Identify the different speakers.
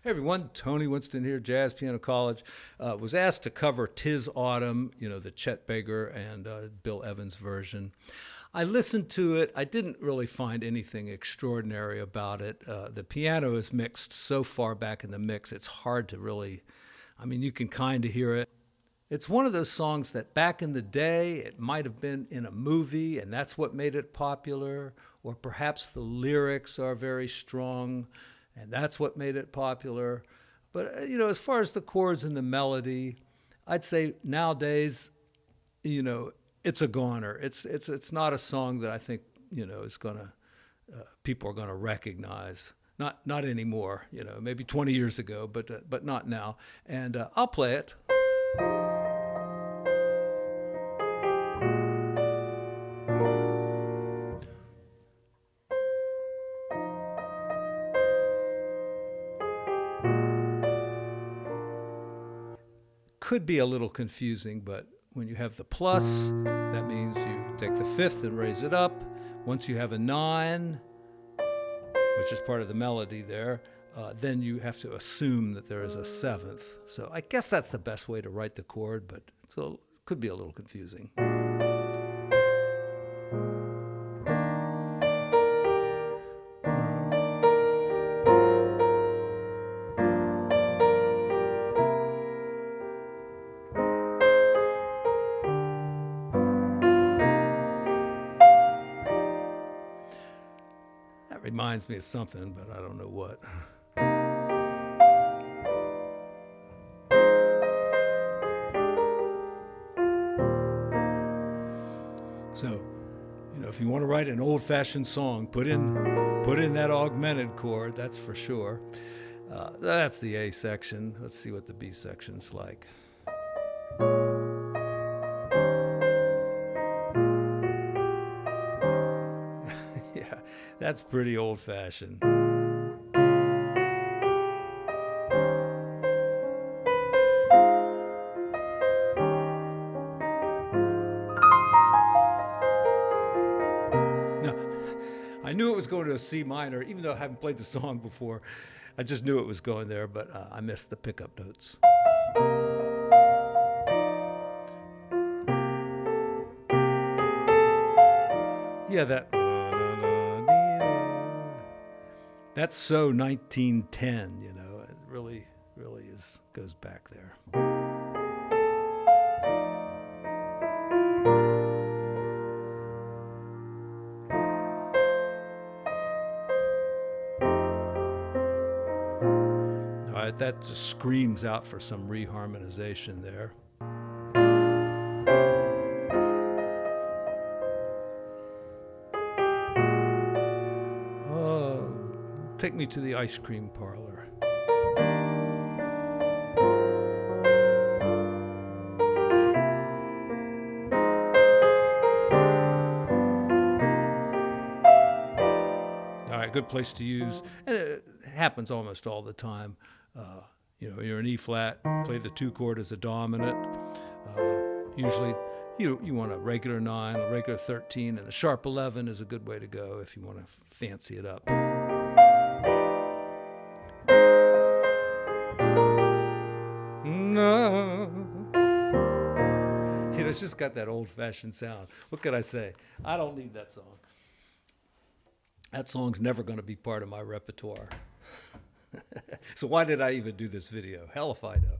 Speaker 1: Hey everyone, Tony Winston here, Jazz Piano College. Was asked to cover "'Tis Autumn," the Chet Baker and Bill Evans version. I listened to it. I didn't really find anything extraordinary about it. The piano is mixed so far back in the mix, it's hard to really, you can kind of hear it. It's one of those songs that back in the day, it might have been in a movie, and that's what made it popular, or perhaps the lyrics are very strong, and that's what made it popular. But, as far as the chords and the melody, I'd say nowadays, it's a goner. It's not a song that I think, is gonna, people are gonna recognize. Not anymore, maybe 20 years ago, but not now. And I'll play it. Could be a little confusing, but when you have the plus, that means you take the fifth and raise it up. Once you have a 9, which is part of the melody there, then you have to assume that there is a 7th. So I guess that's the best way to write the chord, but it could be a little confusing. That reminds me of something, but I don't know what. So, if you want to write an old-fashioned song, put in that augmented chord, that's for sure. That's the A section. Let's see what the B section's like. Yeah, that's pretty old-fashioned. Now, I knew it was going to a C minor, even though I haven't played the song before. I just knew it was going there, but I missed the pickup notes. Yeah, that's so 1910, it really goes back there. All right, that just screams out for some reharmonization there. Take me to the ice cream parlor. All right, good place to use. And it happens almost all the time. You're in E flat, play the 2 chord as a dominant. Usually you want a regular 9, a regular 13, and a sharp 11 is a good way to go if you want to fancy it up. No. It's just got that old-fashioned sound. What could I say? I don't need that song. That song's never going to be part of my repertoire. So why did I even do this video? Hell if I know.